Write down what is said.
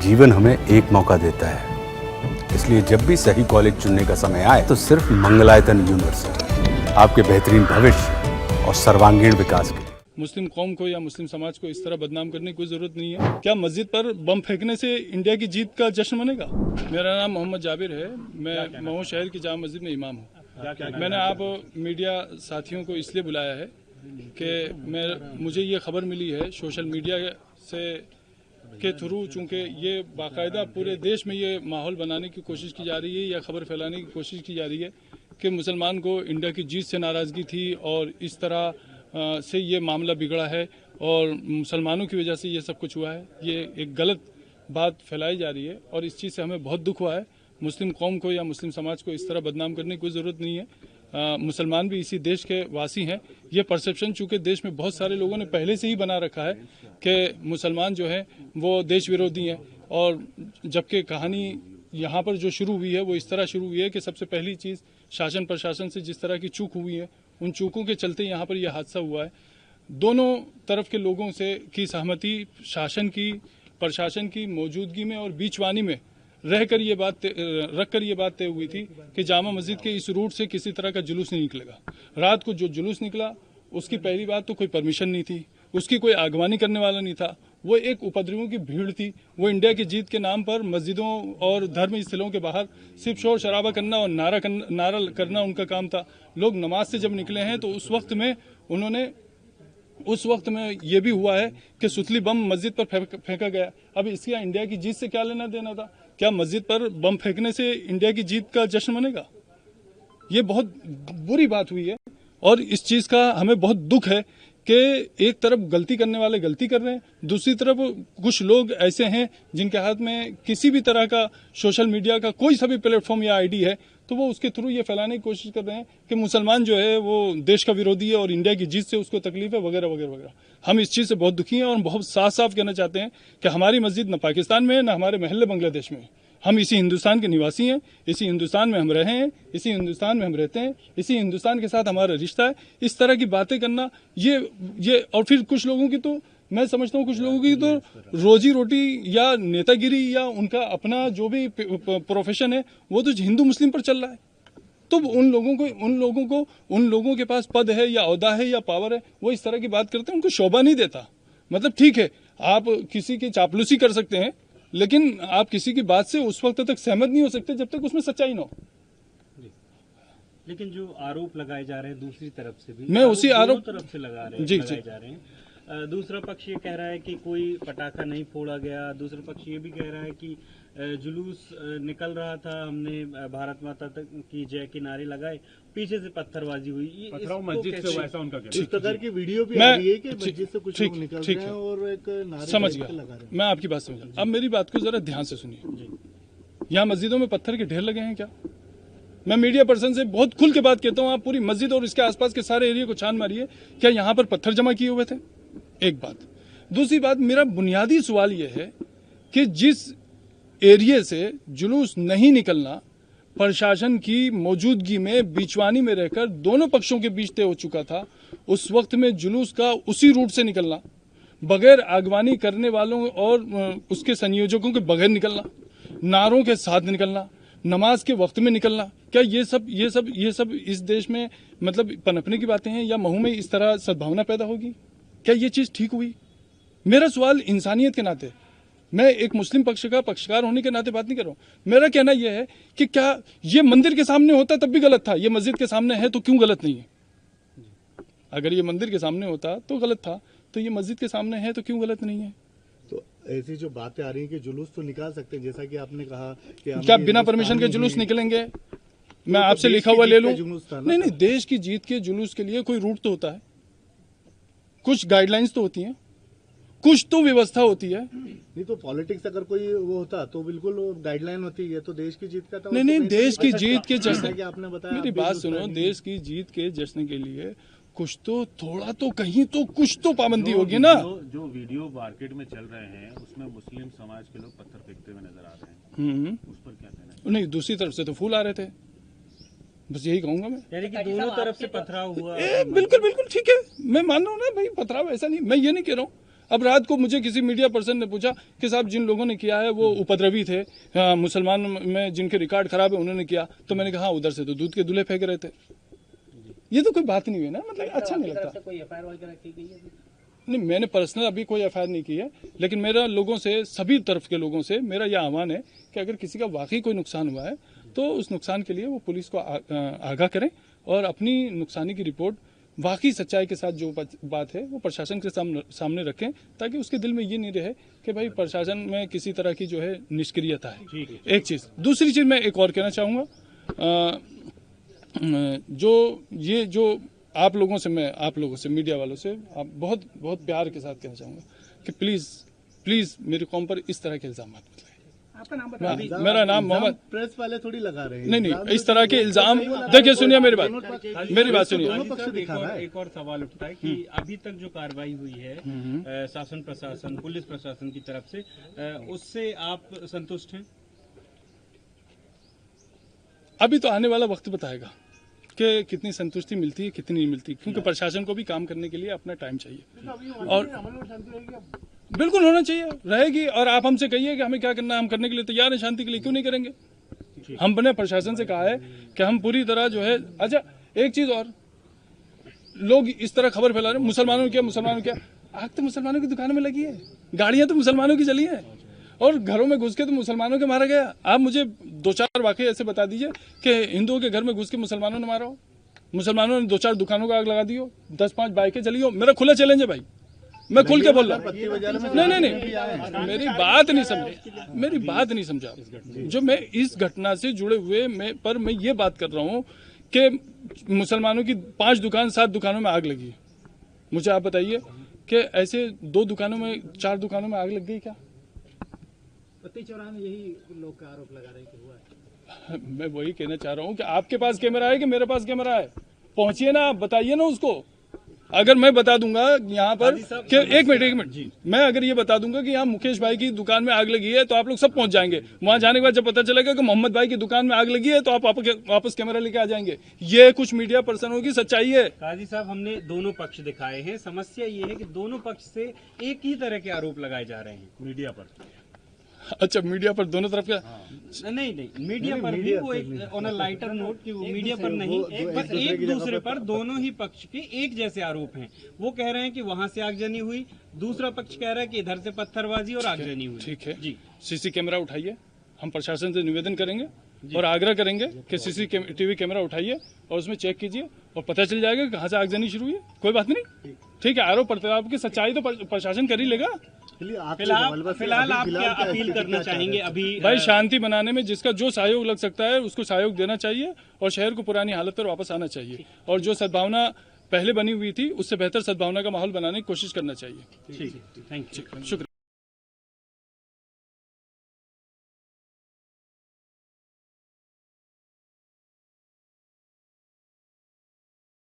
जीवन हमें एक मौका देता है, इसलिए जब भी सही कॉलेज चुनने का समय आए तो सिर्फ मंगलायतन यूनिवर्सिटी आपके बेहतरीन भविष्य और सर्वांगीण विकास के लिए। मुस्लिम कौम को या मुस्लिम समाज को इस तरह बदनाम करने की कोई जरूरत नहीं है। क्या मस्जिद पर बम फेंकने से इंडिया की जीत का जश्न मनेगा? मेरा नाम मोहम्मद जाबिर है, मैं महू शहर की जामा मस्जिद में इमाम हूँ। मैंने आप मीडिया साथियों को इसलिए बुलाया है कि मुझे ये खबर मिली है सोशल मीडिया से के थ्रू, चूँकि ये बाकायदा पूरे देश में ये माहौल बनाने की कोशिश की जा रही है या खबर फैलाने की कोशिश की जा रही है कि मुसलमान को इंडिया की जीत से नाराज़गी थी और इस तरह से ये मामला बिगड़ा है और मुसलमानों की वजह से ये सब कुछ हुआ है। ये एक गलत बात फैलाई जा रही है और इस चीज़ से हमें बहुत दुख हुआ है। मुस्लिम कौम को या मुस्लिम समाज को इस तरह बदनाम करने की कोई ज़रूरत नहीं है। मुसलमान भी इसी देश के वासी हैं। ये परसेप्शन चूँकि देश में बहुत सारे लोगों ने पहले से ही बना रखा है कि मुसलमान जो है वो देश विरोधी हैं, और जबकि कहानी यहाँ पर जो शुरू हुई है वो इस तरह शुरू हुई है कि सबसे पहली चीज़ शासन प्रशासन से जिस तरह की चूक हुई है, उन चूकों के चलते यहाँ पर यह हादसा हुआ है। दोनों तरफ के लोगों से की सहमति, शासन की, प्रशासन की मौजूदगी में और बीचवानी में रखकर ये बात तय हुई थी कि जामा मस्जिद के इस रूट से किसी तरह का जुलूस नहीं निकलेगा। रात को जो जुलूस निकला उसकी पहली बात तो कोई परमिशन नहीं थी, उसकी कोई आगवानी करने वाला नहीं था, वो एक उपद्रवियों की भीड़ थी। वो इंडिया की जीत के नाम पर मस्जिदों और धर्म स्थलों के बाहर सिर्फ शोर शराबा करना और नारा करना उनका काम था। लोग नमाज से जब निकले हैं तो उस वक्त में ये भी हुआ है कि सुतली बम मस्जिद पर फेंका गया। अब इसका इंडिया की जीत से क्या लेना देना था? क्या मस्जिद पर बम फेंकने से इंडिया की जीत का जश्न मनेगा? ये बहुत बुरी बात हुई है और इस चीज़ का हमें बहुत दुख है कि एक तरफ गलती करने वाले गलती कर रहे हैं, दूसरी तरफ कुछ लोग ऐसे हैं जिनके हाथ में किसी भी तरह का सोशल मीडिया का कोई सा भी प्लेटफॉर्म या आईडी है तो वो उसके थ्रू ये फैलाने की कोशिश कर रहे हैं कि मुसलमान जो है वो देश का विरोधी है और इंडिया की जीत से उसको तकलीफ है वगैरह वगैरह वगैरह। हम इस चीज़ से बहुत दुखी हैं और बहुत साफ साफ कहना चाहते हैं कि हमारी मस्जिद न पाकिस्तान में है न हमारे महल्ले बांग्लादेश में है। हम इसी हिंदुस्तान के निवासी हैं, इसी हिंदुस्तान में हम रहे हैं, इसी हिंदुस्तान में हम रहते हैं, इसी हिंदुस्तान के साथ हमारा रिश्ता है। इस तरह की बातें करना ये और फिर कुछ लोगों की तो मैं समझता हूँ कुछ लोगों की तो रोजी रोटी या नेतागिरी या उनका अपना जो भी प्रोफेशन है वो तो हिंदू मुस्लिम पर चल रहा है। तो उन लोगों के पास पद है या ओहदा है या पावर है, वो इस तरह की बात करते हैं, उनको शोभा नहीं देता। मतलब ठीक है, आप किसी की चापलूसी कर सकते हैं लेकिन आप किसी की बात से उस वक्त तक सहमत नहीं हो सकते जब तक उसमें सच्चाई ना हो। लेकिन जो आरोप लगाए जा रहे हैं दूसरी तरफ से भी, मैं उसी आरोप तरफ से लगाए जा रहे हैं। दूसरा पक्ष ये कह रहा है कि कोई पटाखा नहीं फोड़ा गया, दूसरा पक्ष ये भी कह रहा है कि जुलूस निकल रहा था, हमने भारत माता तक की जय के नारे लगाए, पीछे से पत्थरबाजी हुई। मस्जिद से ऐसा उनका कहना है। इस प्रकार की वीडियो भी आ रही है कि मस्जिद से कुछ लोग निकल रहे हैं और एक नारे समझ गया, मैं आपकी बात समझ गया। अब मेरी बात को जरा ध्यान से सुनिए। यहाँ मस्जिदों में पत्थर के ढेर लगे हैं क्या? मैं मीडिया पर्सन से बहुत खुल के बात कहता हूँ, आप पूरी मस्जिद और इसके आसपास के सारे एरिया को छान मारिए, क्या यहाँ पर पत्थर जमा किए हुए थे? एक बात। दूसरी बात, मेरा बुनियादी सवाल यह है कि जिस एरिया से जुलूस नहीं निकलना प्रशासन की मौजूदगी में बीचवानी में रहकर दोनों पक्षों के बीच तय हो चुका था, उस वक्त में जुलूस का उसी रूट से निकलना, बगैर आगवानी करने वालों और उसके संयोजकों के बगैर निकलना, नारों के साथ निकलना, नमाज के वक्त में निकलना, क्या ये सब इस देश में मतलब पनपने की बातें हैं या महू में इस तरह सद्भावना पैदा होगी? क्या ये चीज़ ठीक हुई? मेरा सवाल इंसानियत के नाते, मैं एक मुस्लिम पक्ष का पक्षकार होने के नाते बात नहीं कर रहा हूँ। मेरा कहना यह है कि क्या ये मंदिर के सामने होता तब भी गलत था, ये मस्जिद के सामने है तो क्यों गलत नहीं है? अगर ये मंदिर के सामने होता तो गलत था, तो ये मस्जिद के सामने है तो क्यों गलत नहीं है? तो ऐसी जो बातें आ रही हैं कि जुलूस तो निकाल सकते हैं, जैसा कि आपने कहा कि क्या बिना परमिशन के जुलूस निकलेंगे? मैं आपसे लिखा हुआ ले लूं? नहीं, देश की जीत के जुलूस के लिए कोई रूट तो होता है, कुछ गाइडलाइंस तो होती हैं, कुछ तो व्यवस्था होती है। नहीं तो पॉलिटिक्स अगर कोई वो होता तो बिल्कुल गाइडलाइन होती है, तो देश की जीत का था। नहीं, देश की जीत के जश्न की आपने बताया, मेरी बात सुनो, देश की जीत के जश्न के लिए कुछ तो थोड़ा तो कहीं तो कुछ तो पाबंदी होगी ना। जो वीडियो मार्केट में चल रहे हैं उसमें मुस्लिम समाज के लोग पत्थर फेंकते हुए नजर आ रहे हैं, उस पर क्या कहना है? नहीं, दूसरी तरफ से तो फूल आ रहे थे, बस यही कहूंगा मैं। यानी कि दोनों तरफ से पथराव हुआ। बिल्कुल ठीक है, मैं मान रहा हूँ ना भाई, पथराव ऐसा नहीं, मैं ये नहीं कह रहा हूँ। अब रात को मुझे किसी मीडिया पर्सन ने पूछा कि साहब जिन लोगों ने किया है वो उपद्रवी थे, मुसलमान में जिनके रिकॉर्ड खराब है उन्होंने किया, तो मैंने कहा उधर से तो दूध के दूल्हे फेंक रहे थे। ये तो कोई बात नहीं हुई ना, मतलब अच्छा नहीं लगता। कोई एफआईआर वगैरह की गई है? नहीं, मैंने पर्सनल अभी कोई एफआईआर नहीं की है, लेकिन मेरा लोगों से, सभी तरफ के लोगों से मेरा यह आह्वान है कि अगर किसी का वाकई कोई नुकसान हुआ है तो उस नुकसान के लिए वो पुलिस को आगाह करें और अपनी नुकसानी की रिपोर्ट वाकई सच्चाई के साथ जो बात है वो प्रशासन के सामने रखें, ताकि उसके दिल में ये नहीं रहे कि भाई प्रशासन में किसी तरह की जो है निष्क्रियता है। एक चीज़। दूसरी चीज़ मैं एक और कहना चाहूँगा, जो आप लोगों से मीडिया वालों से आप बहुत बहुत प्यार के साथ कहना चाहूँगा कि प्लीज़ मेरी कौम पर इस तरह के इल्ज़ाम मत लगाएं। आपका नाम बता। मेरा नाम मोहम्मद। प्रेस वाले थोड़ी लगा रहे हैं। नहीं, इस तरह के इल्जाम, देखिए सुनिए मेरी बात सुनिए। एक और सवाल उठता है कि अभी तक जो कार्रवाई हुई है शासन प्रशासन, पुलिस प्रशासन की तरफ से, उससे आप संतुष्ट हैं? अभी तो आने वाला वक्त बताएगा कि कितनी संतुष्टि मिलती है, कितनी नहीं मिलती, क्योंकि प्रशासन को भी काम करने के लिए अपना टाइम चाहिए और बिल्कुल होना चाहिए, रहेगी। और आप हमसे कहिए कि हमें क्या करना है, हम करने के लिए तैयार हैं, शांति के लिए क्यों नहीं करेंगे। हमने प्रशासन से कहा है कि हम पूरी तरह जो है। अच्छा, एक चीज और, लोग इस तरह खबर फैला रहे हैं मुसलमानों ने क्या, आग तो मुसलमानों की दुकानों में लगी है, गाड़ियां तो मुसलमानों की चली है, और घरों में घुस के तो मुसलमानों के मारा गया। आप मुझे 2-4 वाकई ऐसे बता दीजिए कि हिंदुओं के घर में घुस के मुसलमानों ने मारा हो, मुसलमानों ने 2-4 दुकानों को आग लगा दी हो, 10-5 बाइकें चली हो। मेरा खुला चैलेंज है भाई, मैं खुल के बोल रहा हूँ। नहीं, मेरी बात नहीं समझा। जो मैं इस घटना से जुड़े हुए मैं ये बात कर रहा हूँ कि मुसलमानों की 5 दुकान 7 दुकानों में आग लगी है। मुझे आप बताइए कि ऐसे 2 दुकानों में 4 दुकानों में आग लग गई क्या? पत्ती चौराहे में यही लोग का आरोप लगा रहे हैं कि हुआ है। मैं वही कहना चाह रहा हूँ कि आपके पास कैमरा है कि मेरे पास कैमरा है, पहुंचिए ना, आप बताइए ना उसको। अगर मैं बता दूंगा यहाँ पर कि एक मिनट मैं अगर ये बता दूंगा कि यहाँ मुकेश भाई की दुकान में आग लगी है, तो आप लोग सब पहुंच जाएंगे। वहां जाने के बाद जब पता चलेगा कि मोहम्मद भाई की दुकान में आग लगी है, तो आप वापस कैमरा लेके आ जाएंगे। ये कुछ मीडिया पर्सनों की सच्चाई है। काजी साहब, हमने दोनों पक्ष दिखाए हैं। समस्या ये है कि दोनों पक्ष से एक ही तरह के आरोप लगाए जा रहे हैं मीडिया पर। अच्छा, मीडिया पर दोनों तरफ का? नहीं, मीडिया पर भी वो एक ऑन अ लाइटर नोट कि वो मीडिया पर नहीं, बस एक दूसरे पर दोनों ही पक्ष के एक जैसे आरोप हैं। वो कह रहे हैं कि वहां से आगजनी हुई, दूसरा पक्ष कह रहा है कि इधर से पत्थरबाजी और आगजनी हुई। ठीक है जी, सीसी कैमरा उठाइए, हम प्रशासन से निवेदन करेंगे और आग्रह करेंगे कि सीसीटीवी कैमरा उठाइए और उसमें चेक कीजिए और पता चल जाएगा कहाँ से आगजनी शुरू हुई है। कोई बात नहीं, ठीक है। आरोप प्रत्यारोप की सच्चाई तो प्रशासन कर ही लेगा। फिलहाल आप क्या अपील करना चाहेंगे? अभी भाई, शांति बनाने में जिसका जो सहयोग लग सकता है उसको सहयोग देना चाहिए और शहर को पुरानी हालत पर वापस आना चाहिए, और जो सद्भावना पहले बनी हुई थी उससे बेहतर सद्भावना का माहौल बनाने की कोशिश करना चाहिए। ठीक है, थैंक यू, शुक्रिया।